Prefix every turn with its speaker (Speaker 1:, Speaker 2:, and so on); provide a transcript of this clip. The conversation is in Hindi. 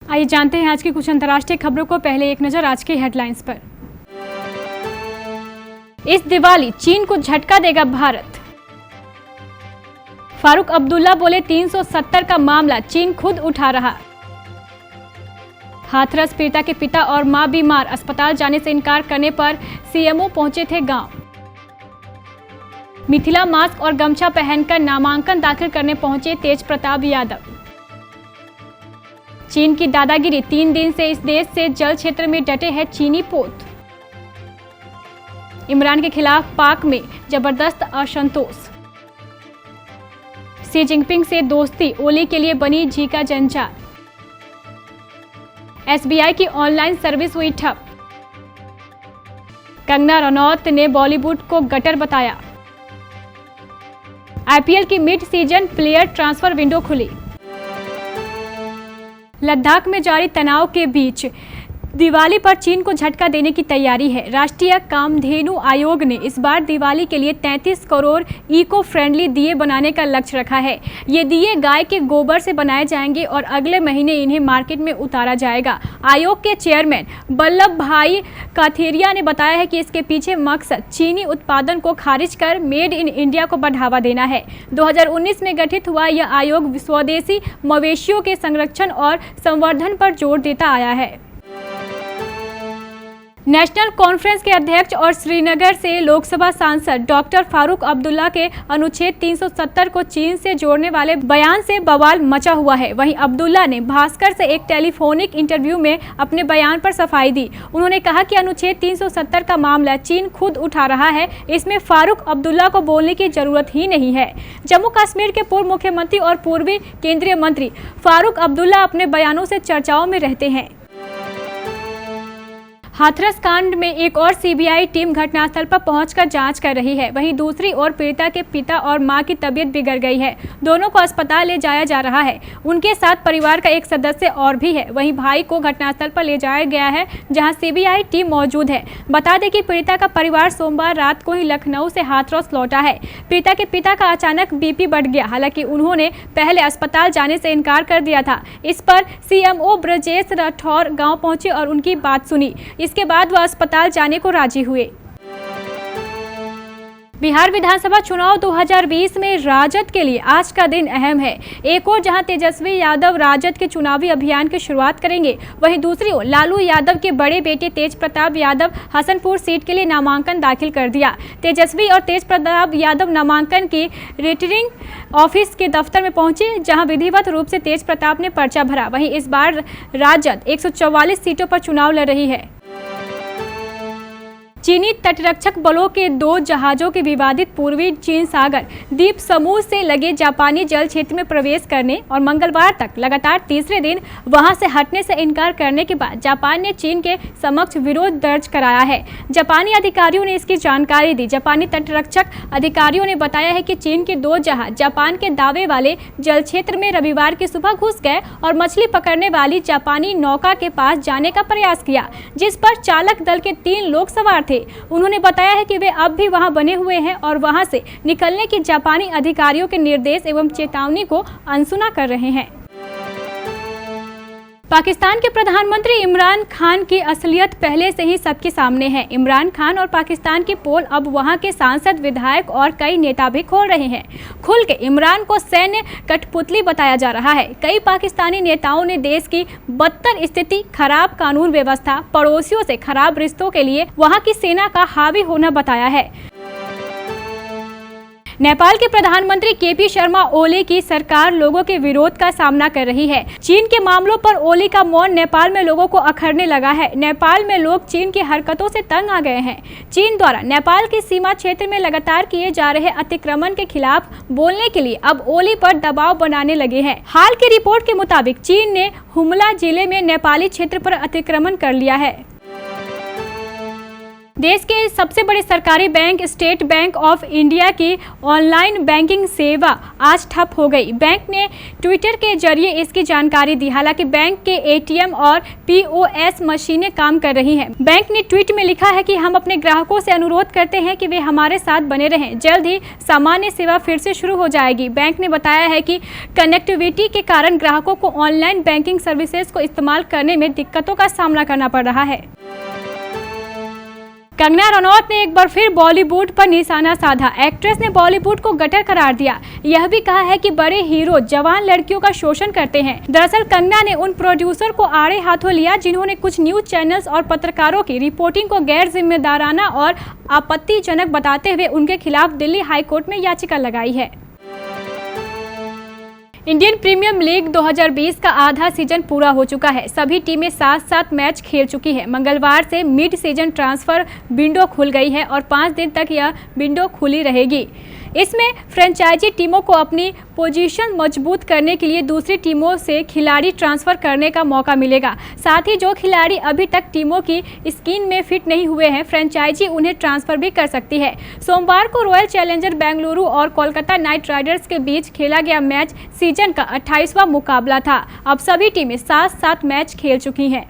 Speaker 1: आइए जानते हैं आज की कुछ अंतर्राष्ट्रीय खबरों को। पहले एक नजर आज की हेडलाइंस पर। इस दिवाली चीन को झटका देगा भारत। फारूक अब्दुल्ला बोले 370 का मामला चीन खुद उठा रहा। हाथरस पीड़िता के पिता और मां बीमार, अस्पताल जाने से इनकार करने पर सीएमओ पहुंचे थे गांव। मिथिला मास्क और गमछा पहनकर नामांकन दाखिल करने पहुंचे तेज प्रताप यादव। चीन की दादागिरी, 3 दिन से इस देश से जल क्षेत्र में डटे हैं चीनी पोत। इमरान के खिलाफ पाक में जबरदस्त असंतोष। शी जिनपिंग से दोस्ती, ओली के लिए बनी झीका जंजाल। एसबीआई की ऑनलाइन सर्विस हुई ठप। कंगना रनौत ने बॉलीवुड को गटर बताया। आईपीएल की mid season player transfer window खुली। लद्दाख में जारी तनाव के बीच दिवाली पर चीन को झटका देने की तैयारी है। राष्ट्रीय कामधेनु आयोग ने इस बार दिवाली के लिए 33 करोड़ इको फ्रेंडली दिए बनाने का लक्ष्य रखा है। ये दिए गाय के गोबर से बनाए जाएंगे और अगले महीने इन्हें मार्केट में उतारा जाएगा। आयोग के चेयरमैन बल्लभ भाई काथेरिया ने बताया है कि इसके पीछे मकसद चीनी उत्पादन को खारिज कर मेड इन इंडिया को बढ़ावा देना है। 2019 में गठित हुआ यह आयोग स्वदेशी मवेशियों के संरक्षण और संवर्धन पर जोर देता आया है। नेशनल कॉन्फ्रेंस के अध्यक्ष और श्रीनगर से लोकसभा सांसद डॉक्टर फारूक अब्दुल्ला के अनुच्छेद 370 को चीन से जोड़ने वाले बयान से बवाल मचा हुआ है। वहीं अब्दुल्ला ने भास्कर से एक टेलीफोनिक इंटरव्यू में अपने बयान पर सफाई दी। उन्होंने कहा कि अनुच्छेद 370 का मामला चीन खुद उठा रहा है, इसमें फारूक अब्दुल्ला को बोलने की जरूरत ही नहीं है। जम्मू कश्मीर के पूर्व मुख्यमंत्री और पूर्वी केंद्रीय मंत्री फारूक अब्दुल्ला अपने बयानों से चर्चाओं में रहते हैं। हाथरस कांड में एक और सीबीआई टीम घटनास्थल पर पहुंचकर जांच कर रही है। वहीं दूसरी ओर पीड़िता के पिता और मां की तबीयत बिगड़ गई है। दोनों को अस्पताल ले जाया जा रहा है। उनके साथ परिवार का एक सदस्य और भी है। वहीं भाई को घटनास्थल पर ले जाया गया है, जहां सीबीआई टीम मौजूद है। बता दें कि पीड़िता का परिवार सोमवार रात को ही लखनऊ से हाथरस लौटा है। पीड़िता के पिता का अचानक बीपी बढ़ गया। हालांकि उन्होंने पहले अस्पताल जाने से इनकार कर दिया था। इस पर सीएमओ ब्रजेश राठौर गाँव पहुंचे और उनकी बात सुनी। इसके बाद वह अस्पताल जाने को राजी हुए। बिहार विधानसभा चुनाव 2020 में राजद के लिए आज का दिन अहम है। एक ओर जहां तेजस्वी यादव राजद के चुनावी अभियान की शुरुआत करेंगे, वहीं दूसरी ओर लालू यादव के बड़े बेटे तेज प्रताप यादव हसनपुर सीट के लिए नामांकन दाखिल कर दिया। तेजस्वी और तेज प्रताप यादव नामांकन की रिटर्निंग ऑफिस के दफ्तर में पहुंचे, जहां विधिवत रूप से तेज प्रताप ने पर्चा भरा। वहीं इस बार राजद 144 सीटों पर चुनाव लड़ रही है। चीनी तटरक्षक बलों के 2 जहाजों के विवादित पूर्वी चीन सागर द्वीप समूह से लगे जापानी जल क्षेत्र में प्रवेश करने और मंगलवार तक लगातार तीसरे दिन वहां से हटने से इनकार करने के बाद जापान ने चीन के समक्ष विरोध दर्ज कराया है। जापानी अधिकारियों ने इसकी जानकारी दी। जापानी तटरक्षक अधिकारियों ने बताया है कि चीन के 2 जहाज जापान के दावे वाले जल क्षेत्र में रविवार की सुबह घुस गए और मछली पकड़ने वाली जापानी नौका के पास जाने का प्रयास किया, जिस पर चालक दल के 3 लोग सवार थे। उन्होंने बताया है कि वे अब भी वहां बने हुए हैं और वहां से निकलने की जापानी अधिकारियों के निर्देश एवं चेतावनी को अनसुना कर रहे हैं। पाकिस्तान के प्रधानमंत्री इमरान खान की असलियत पहले से ही सबके सामने है। इमरान खान और पाकिस्तान की पोल अब वहां के सांसद, विधायक और कई नेता भी खोल रहे हैं। खुल के इमरान को सैन्य कठपुतली बताया जा रहा है। कई पाकिस्तानी नेताओं ने देश की बदतर स्थिति, खराब कानून व्यवस्था, पड़ोसियों से खराब रिश्तों के लिए वहां की सेना का हावी होना बताया है। नेपाल के प्रधानमंत्री केपी शर्मा ओली की सरकार लोगों के विरोध का सामना कर रही है। चीन के मामलों पर ओली का मौन नेपाल में लोगों को अखरने लगा है। नेपाल में लोग चीन की हरकतों से तंग आ गए हैं। चीन द्वारा नेपाल की सीमा क्षेत्र में लगातार किए जा रहे अतिक्रमण के खिलाफ बोलने के लिए अब ओली पर दबाव बनाने लगे हैं। हाल की रिपोर्ट के मुताबिक चीन ने हुमला जिले में नेपाली क्षेत्र पर अतिक्रमण कर लिया है। देश के सबसे बड़े सरकारी bank state bank of India की ऑनलाइन बैंकिंग सेवा आज ठप हो गई। बैंक ने ट्विटर के जरिए इसकी जानकारी दी। हालांकि बैंक के एटीएम और पीओएस मशीनें काम कर रही हैं। बैंक ने ट्वीट में लिखा है कि हम अपने ग्राहकों से अनुरोध करते हैं कि वे हमारे साथ बने रहें। जल्द ही सामान्य सेवा फिर से शुरू हो जाएगी। बैंक ने बताया है कि कनेक्टिविटी के कारण ग्राहकों को ऑनलाइन बैंकिंग सर्विसेज को इस्तेमाल करने में दिक्कतों का सामना करना पड़ रहा है। कंगना रनौत ने एक बार फिर बॉलीवुड पर निशाना साधा। एक्ट्रेस ने बॉलीवुड को गटर करार दिया। यह भी कहा है कि बड़े हीरो जवान लड़कियों का शोषण करते हैं। दरअसल कंगना ने उन प्रोड्यूसर को आड़े हाथों लिया जिन्होंने कुछ न्यूज चैनल्स और पत्रकारों की रिपोर्टिंग को गैर जिम्मेदाराना और आपत्तिजनक बताते हुए उनके खिलाफ दिल्ली हाईकोर्ट में याचिका लगाई है। इंडियन प्रीमियर लीग 2020 का आधा सीजन पूरा हो चुका है। सभी टीमें 7-7 मैच खेल चुकी हैं। मंगलवार से मिड सीजन ट्रांसफर विंडो खुल गई है और 5 दिन तक यह विंडो खुली रहेगी। इसमें फ्रेंचाइजी टीमों को अपनी पोजीशन मजबूत करने के लिए दूसरी टीमों से खिलाड़ी ट्रांसफर करने का मौका मिलेगा। साथ ही जो खिलाड़ी अभी तक टीमों की स्कीम में फिट नहीं हुए हैं, फ्रेंचाइजी उन्हें ट्रांसफर भी कर सकती है। सोमवार को रॉयल चैलेंजर बेंगलुरु और कोलकाता नाइट राइडर्स के बीच खेला गया मैच सीजन का 28वां मुकाबला था। अब सभी टीमें 7-7 मैच खेल चुकी हैं।